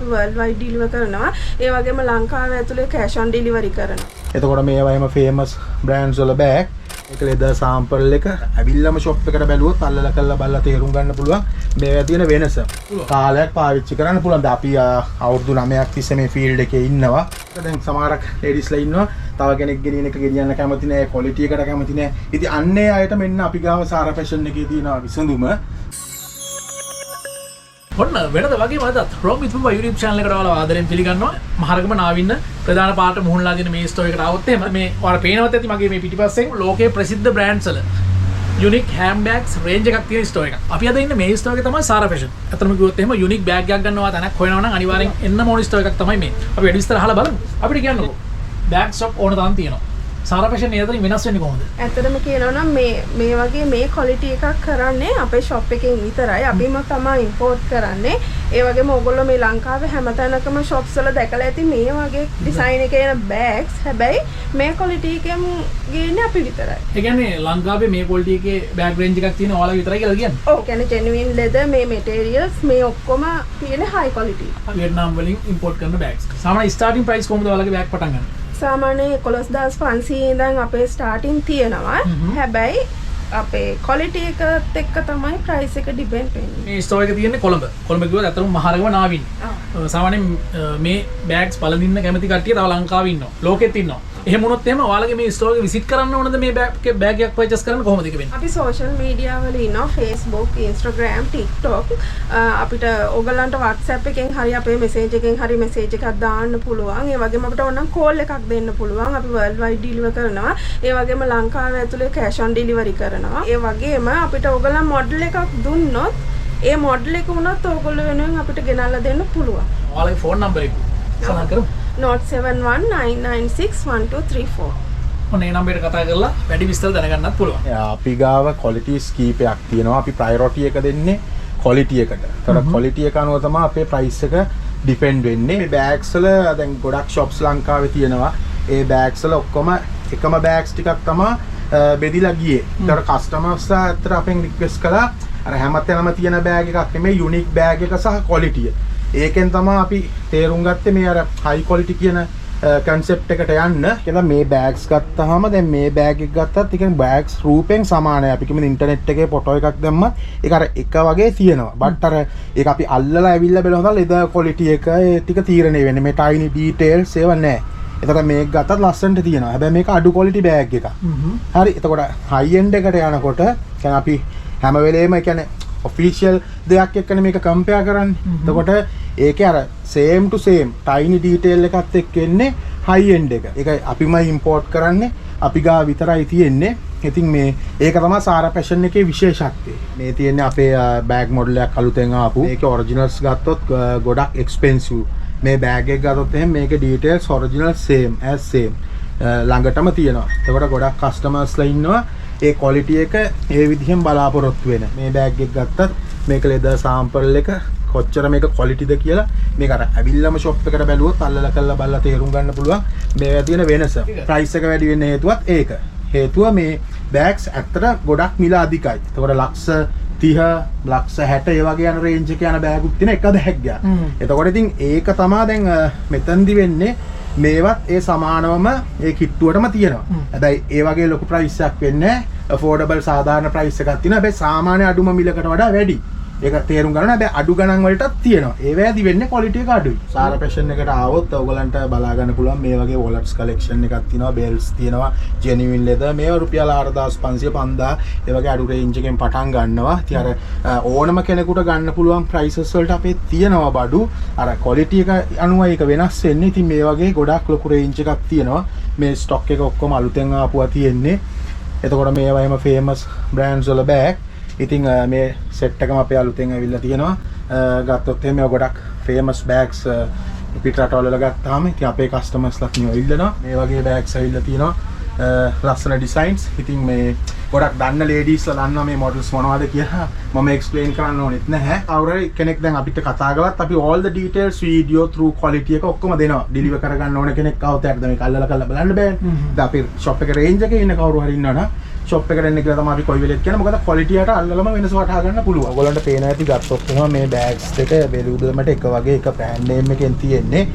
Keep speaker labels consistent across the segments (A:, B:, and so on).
A: අපි world wide deliver කරනවා. ඒ වගේම ලංකාව ඇතුලේ cash on delivery කරනවා.
B: එතකොට මේවා එහෙම famous brands වල bag ඒක ලෙදර් sample එක ඇවිල්ලාම shop එකට බැලුවොත් අල්ලලා කරලා බලලා තේරුම් ගන්න පුළුවන් මේවා තියෙන වෙනස. කාලයක් පාවිච්චි කරන්න පුළුවන්. දැන් අපි අවුරුදු 9ක් තිස්සේ මේ field එකේ ඉන්නවා. දැන් සමහරක් ladiesලා ඉන්නවා. තව කෙනෙක් ගෙනියන එක ගෙනියන්න කැමති නැහැ, quality එකට කැමති නැහැ. ඉතින් අන්නේ අයට මෙන්න අපි ගාව සාරා fashion එකේ තියෙන විසඳුම.
C: ඔන්න වෙනද වගේ මදත් රොම් විත් පුම්බා YouTube channel එකට ඔයාලා ආදරෙන් පිළිගන්නවා. මහරගම නාවින්න ප්‍රධාන පාට මුහුණලා දෙන මේ ස්ටෝර් එකට ආවොත් එහෙම මේ ඔයාලා පේනවත් ඇති මගේ මේ පිටිපස්සෙන් ලෝකයේ ප්‍රසිද්ධ බ්‍රෑන්ඩ්ස් වල unique handbags range එකක් තියෙන ස්ටෝර් එකක්. අපි අද ඉන්නේ මේ ස්ටෝර් එකේ තමයි සාරා fashion. අතනම කිව්වොත් එහෙම unique bag එකක් ගන්නවා තැනක් හොයනවා නම් අනිවාර්යෙන් එන්න ඕන ස්ටෝර් එකක් තමයි මේ. අපි වැඩි විස්තර අහලා බලමු. අපිට කියන්නකෝ bag shop ඕන තරම් තියෙනවා. සාරා fashion නේද වෙනස් වෙන්නේ කොහොමද?
A: ඇත්තටම කියනවා නම් මේ වගේ මේ quality එකක් කරන්නේ අපේ shop එකෙන් විතරයි. අපිම තමයි import කරන්නේ. ඒ වගේම ඔයගොල්ලෝ මේ ලංකාවේ හැමතැනකම shops වල දැකලා ඇති මේ වගේ design එකේ එන bags. හැබැයි මේ quality එකෙන් ගේන්නේ අපි විතරයි.
C: ඒ කියන්නේ ලංකාවේ මේ quality එකේ bag range එකක් තියෙන ඔයාලා විතරයි කියලා කියන්නේ.
A: ඔව් කියන්නේ genuine leather මේ materials මේ ඔක්කොම තියෙන high quality.
C: වියට්නාම් වලින් import කරන bags. සාමාන්‍ය starting price කොහොමද ඔයාලගේ bag පටන් ගන්න?
A: සාමාන්‍ය 11500 ඉඳන් අපේ ස්ටාර්ටින් තියෙනවා. හැබැයි අපේ quality එකත් එක්ක තමයි price එක depend වෙන්නේ.
C: මේ ස්ටෝර් එක තියෙන්නේ කොළඹ. කොළඹ කිව්වොත් අතන මහරගම නාවින්. සාමාන්‍යයෙන් මේ bags බලදින්න කැමති කට්ටිය තව ලංකාවේ ඉන්නවා. ලෝකෙත් ඉන්නවා. එහෙම වුණොත් එහෙම ඔයාලගේ මේ ස්ටෝර් එක විසිට් කරන්න ඕනද මේ bag එකක් purchase කරන්න කොහොමද ඒක වෙන්නේ?
A: අපි social media වල ඉන්නවා Facebook, Instagram, TikTok. අපිට ඔයගලන්ට WhatsApp එකෙන් හරි අපේ message එකෙන් හරි message එකක් දාන්න පුළුවන්. ඒ වගේම අපිට ඕනනම් call එකක් දෙන්න පුළුවන්. අපි world wide deliver කරනවා. ඒ වගේම ලංකාව ඇතුලේ cash on delivery කරනවා. ඒ වගේම අපිට ඔයගලන් model එකක් දුන්නොත් ඒ model එක උනත් ඔයගොල්ලෝ වෙනුවෙන් අපිට ගෙනල්ලා දෙන්න පුළුවන්.
C: ඔයාලගේ phone number එක සඳහන් කරමු.
A: 07199961234.
C: ඔන්න ඒ නම්බරයට කතා කරලා වැඩි විස්තර දැනගන්නත් පුළුවන්.
B: අපි ගාව qualities කීපයක් තියෙනවා. අපි priority එක දෙන්නේ quality එකට. ඒතර quality එක අනුව තමයි අපේ price එක depend වෙන්නේ. මේ bags වල දැන් ගොඩක් shops ලංකාවේ තියෙනවා. ඒ bags වල ඔක්කොම එකම bags ටිකක් තමයි බෙදිලා ගියේ. ඒතර customers අතර අපෙන් request කළා අර හැමතැනම තියෙන bag එකක් නෙමෙයි unique bag එක සහ quality. ඒකෙන් තමයි අපි තේරුම් ගත්තේ මේ අර high quality කියන concept එකට යන්න. කියලා මේ bags ගත්තාම දැන් මේ bag එක ගත්තත් ඒ කියන්නේ bags රූපෙන් සමානයි. අපි කියමු ඉන්ටර්නෙට් එකේ ෆොටෝ එකක් දැම්මත් ඒක අර එක වගේ තියෙනවා. but අර ඒක අපි අල්ලලා ඇවිල්ලා බලනවා leather quality එක ඒ ටික තීරණය වෙන්නේ. මේ tiny details ඒවා නැහැ. එතකොට මේක ගත්තත් ලස්සනට තියෙනවා. හැබැයි මේක අඩු quality bag එකක්. හරි. එතකොට high end එකට යනකොට කියන්නේ අපි හැම වෙලේම කියන්නේ official දෙයක් එක්කනේ මේක compare කරන්නේ. එතකොට ඒකේ අර same to same tiny detail එකත් එක්ක එන්නේ high end එක. ඒක අපිම import කරන්නේ අපි ගා විතරයි තියෙන්නේ. ඉතින් මේ ඒක තමයි සාරා fashion එකේ විශේෂත්වය. මේ තියෙන්නේ අපේ bag model එකක් අලුතෙන් ආපු. මේකේ originals ගත්තොත් ගොඩක් expensive. මේ bag එක ගත්තොත් එහෙනම් මේකේ details original same as same. ළඟටම තියෙනවා. ඒකට ගොඩක් customers ලා ඉන්නවා. ඒ quality එක ඒ විදිහෙන් බලාපොරොත්තු වෙන. මේ bag එක ගත්තත් මේක leather sample එක කොච්චර මේක quality ද කියලා මේක අර ඇවිල්ලාම shop එකට බැලුවොත් අල්ලලා කරලා බලලා තේරුම් ගන්න පුළුවන් මේවා තියෙන වෙනස. price එක වැඩි වෙන්න හේතුවත් ඒක. හේතුව මේ bags ඇත්තට ගොඩක් මිල අධිකයි. ඒතකොට ලක්ෂ 30 ලක්ෂ 60 ඒ වගේ යන range එක යන bag උත් තියෙන එක බෑග් ගියා. එතකොට ඉතින් ඒක තමයි දැන් මෙතනදි වෙන්නේ මේවත් ඒ සමානවම ඒ කිට්ටුවටම තියෙනවා. හැබැයි ඒ වගේ ලොකු price එකක් වෙන්නේ නැහැ. affordable සාධාරණ price එකක් තියෙනවා. හැබැයි සාමාන්‍ය අඩුම මිලකට වඩා වැඩි. ඒක තේරුම් ගන්න. හැබැයි අඩු ගණන් වලටත් තියෙනවා. ඒ වේදි වෙන්නේ quality එක අඩුයි. සාරා fashion එකට ආවොත් ඔයගලන්ට බලා ගන්න පුළුවන් මේ වගේ wallets collection එකක් තියෙනවා, belts තියෙනවා, genuine leather මේවා රුපියල් 4500 5000 ඒ වගේ අඩු range එකෙන් පටන් ගන්නවා. ඉතින් අර ඕනම කෙනෙකුට ගන්න පුළුවන් prices වලට අපේ තියෙනවා බඩු. අර quality එක අනුව ඒක වෙනස් වෙන්නේ. ඉතින් මේ වගේ ගොඩක් ලොකු range එකක් තියෙනවා. මේ stock එක ඔක්කොම අලුතෙන් ආපුවා තියෙන්නේ. එතකොට මේවා එහෙම famous brands වල bag. ඉතින් මේ set එකම අපේ අලුතෙන් ඇවිල්ලා තියෙනවා. ගත්තොත් එහෙම මේවා ගොඩක් famous bags පිට රටවල වල ගත්තාම ඉතින් අපේ customers ලාත් මේවා ඉල්ලනවා. මේ වගේ bags ඇවිල්ලා තියෙනවා. ලස්සන ඩිසයින්ස්. ඉතින් මේ ගොඩක් දන්න ලේඩීස්ලා දන්නවා මේ මොඩල්ස් මොනවද කියලා මම එක්ස්ප්ලেইন කරන්න ඕනෙත් නැහැ. අවුරුයි කෙනෙක් දැන් අපිට කතා කරලත් අපි all the details video through quality එක ඔක්කොම දෙනවා. ඩිලිවර් කරගන්න ඕන කෙනෙක් આવුත් යාට මේක අල්ලලා කරලා බලන්න බෑ. දැන් අපි shop එකේ range එකේ ඉන්න කවුරු හරි ඉන්නවනම් shop එකට එන්න කියලා තමයි අපි කොයි වෙලෙත් කියන. මොකද quality එකට අල්ලලම වෙනස වටහා ගන්න පුළුවන්. ඔයගොල්ලන්ට පේන ඇති ගත්තොත් එහෙම මේ bags දෙක valuable එක වගේ එක brand name එකෙන් තියෙන්නේ.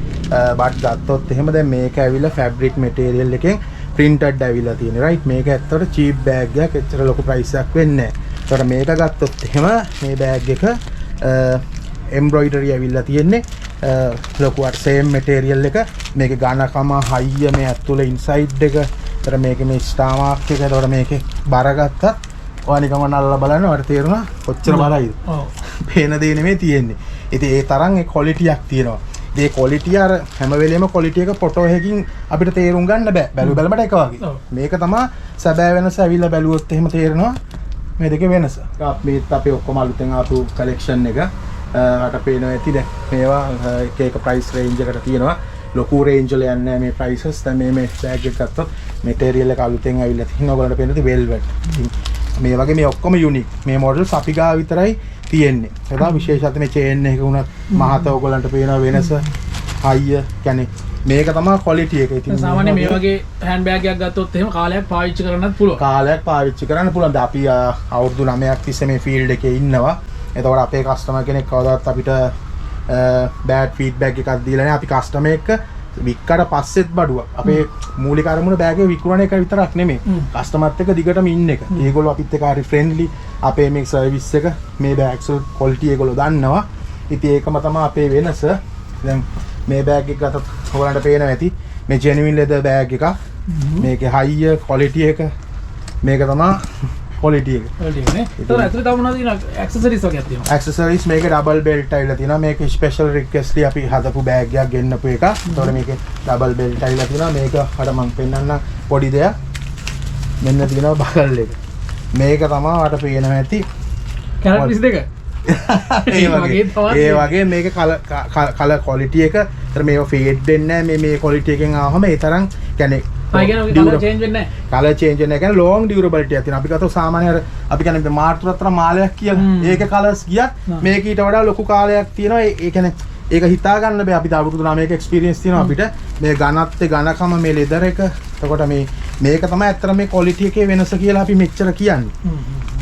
B: but ගත්තොත් එහෙම දැන් මේක ඇවිල්ලා fabric material එකෙන් printed ඇවිල්ලා තියෙන්නේ right. මේක ඇත්තට cheap bag එකක්. එච්චර ලොකු price එකක් වෙන්නේ නැහැ. ඒකට මේක ගත්තොත් එහෙම මේ bag එක embroidery ඇවිල්ලා තියෙන්නේ. ලොකු අර same material එක. මේකේ ඝනකම හයිය මේ ඇතුළේ inside එක. ඒතර මේකේ මේ star mark එක. ඒතකොට මේකේ බර ගත්තත් ඔයා නිකන් නල්ලලා බලන්න ඔයාලට තේරෙනවා කොච්චර බරයිද. ඔව්. පේන දේ නෙමෙයි තියෙන්නේ. ඉතින් ඒ තරම් ඒ quality එකක් තියෙනවා. ඒ quality අර හැම වෙලෙම quality එක ෆොටෝ එකකින් අපිට තේරුම් ගන්න බෑ. බැලුවට එක වගේ. මේක තමයි සැබෑ වෙනස. ඇවිල්ලා බැලුවොත් එහෙම තේරෙනවා මේ දෙකේ වෙනස. මේත් අපේ ඔක්කොම අලුතෙන් ආපු collection එක රට පේනවා ඇති. දැන් මේවා එක එක price range එකට තියෙනවා. ලොකු range වල යන්නේ මේ prices. දැන් මේ bag එක ගත්තොත් material එක අලුතෙන් ඇවිල්ලා තියෙනවා. ඔයගොල්ලන්ට පේනද velvet. මේ වගේ මේ ඔක්කොම unique. මේ models අපි ගාව විතරයි තියෙන්නේ. ඒක විශේෂත් මේ chain එක උනත් මහත ඔයගොල්ලන්ට පේන වෙනස හයිය කියන්නේ මේක තමයි quality එක. ඉතින්
C: සාමාන්‍ය මේ වගේ hand bag එකක් ගත්තොත් එහෙම කාලයක් පාවිච්චි කරන්නත් පුළුවන්.
B: කාලයක් පාවිච්චි කරන්න පුළුවන්. දැන් අපි අවුරුදු 9ක් තිස්සේ මේ field එකේ ඉන්නවා. එතකොට අපේ customer කෙනෙක් කවදාවත් අපිට bad feedback එකක් දීලා නැහැ. අපි customer එක වික්කට පස්සෙත් බඩුවක්. අපේ මූලික අරමුණ බෑග් එක විකුණන එක විතරක් නෙමෙයි. කස්ටමර්ත් එක්ක දිගටම ඉන්න එක. ඒගොල්ලෝ අපිත් එක්ක හරි ෆ්‍රෙන්ඩ්ලි. අපේ මේ සර්විස් එක මේ බෑග්ස් වල ක්වොලිටි ඒගොල්ලෝ දන්නවා. ඉතින් ඒකම තමයි අපේ වෙනස. දැන් මේ බෑග් එක ගත්තොත් ඔයාලන්ට පේනවා ඇති. මේ genuine leather බෑග් එක. මේකේ high quality එක. මේක තමයි quality එක.
C: quality එක නේ. ඒතර ඇතුලේ තව මොනවද තියෙනවා? accessories වගේක් තියෙනවා.
B: accessories මේක double belt ඇවිල්ලා තියෙනවා. මේක special request ලි අපි හදපු බෑග් එකක් ගෙන්නපු එක. ඒතකොට මේකේ double belt ඇවිල්ලා තියෙනවා. මේක අර මම පෙන්නන්න පොඩි දෙයක්. මෙන්න තියෙනවා බකල් එක. මේක තමයි වට පේනවා ඇති.
C: කැරට් පිස් දෙක.
B: ඒ වගේ මේක කලර් quality එක. ඒතර මේව fade වෙන්නේ නැහැ. මේ quality එකෙන් ආවම ඒ තරම් කියන්නේ
C: කලර් චේන්ජ් වෙන්නේ නැහැ.
B: කලර් චේන්ජ් වෙන්නේ නැහැ. කියන්නේ long durability එකක් තියෙනවා. අපි ගත්තොත් සාමාන්‍ය අර අපි කියන්නේ මාර්තරතර මාලයක් කියලා. ඒකේ කලර්ස් ගියත් මේක ඊට වඩා ලොකු කාලයක් තියෙනවා. ඒ කියන්නේ ඒක හිතා ගන්න බෑ. අපිට අවුරුදු 9ක එක්ස්පීරියන්ස් තියෙනවා අපිට. මේ ඝනකම මේ ලෙදර් එක. එතකොට මේක තමයි ඇත්තට මේ quality එකේ වෙනස කියලා අපි මෙච්චර කියන්නේ.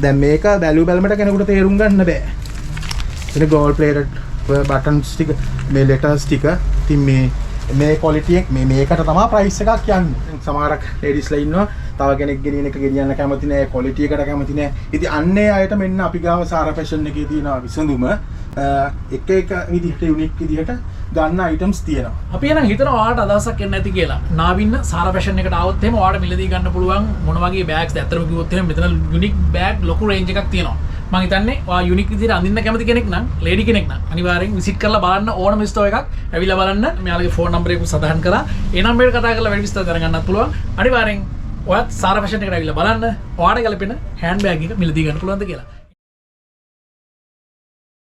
B: දැන් මේක value බලමට කෙනෙකුට තේරුම් ගන්න බෑ. ඉතින් gold plated buttons ටික මේ letters ටික ඉතින් මේ quality එක මේකට තමයි price එකක් කියන්නේ. සමහරක් ladiesලා ඉන්නවා තව කෙනෙක් ගෙනියන එක ගෙනියන්න කැමති නෑ, quality එකට කැමති නෑ. ඉතින් අන්නේ අයට මෙන්න අපි ගාව Sara fashion එකේ තියෙන විසඳුම එක එක විදිහට unique විදිහට ගන්න items තියෙනවා.
C: අපි එහෙනම් හිතනවා ඔයාලට අදහසක් එන්න ඇති කියලා. නාවින්න Sara fashion එකට ආවොත් එහෙම ඔයාලට මිලදී ගන්න පුළුවන් මොන වගේ bags ද? ඇත්තටම කිව්වොත් එහෙම මෙතන unique bag ලොකු range එකක් තියෙනවා. මම හිතන්නේ ඔයා යුනික් විදිහට අඳින්න කැමති කෙනෙක් නම් ලේඩි කෙනෙක් නම් අනිවාර්යෙන් විසිට් කරලා බලන්න ඕනම ස්ටෝර් එකක් ඇවිල්ලා බලන්න. මෙයාලගේ ෆෝන් නම්බර් එක සඳහන් කරා. ඒ නම්බරේට කතා කරලා වැඩි විස්තර දැනගන්නත් පුළුවන්. අනිවාර්යෙන් ඔයත් Sara fashion එකට ඇවිල්ලා බලන්න. ඔයාට ගැලපෙන හෑන්ඩ් බෑග් එක මිලදී ගන්න පුළුවන්ද කියලා.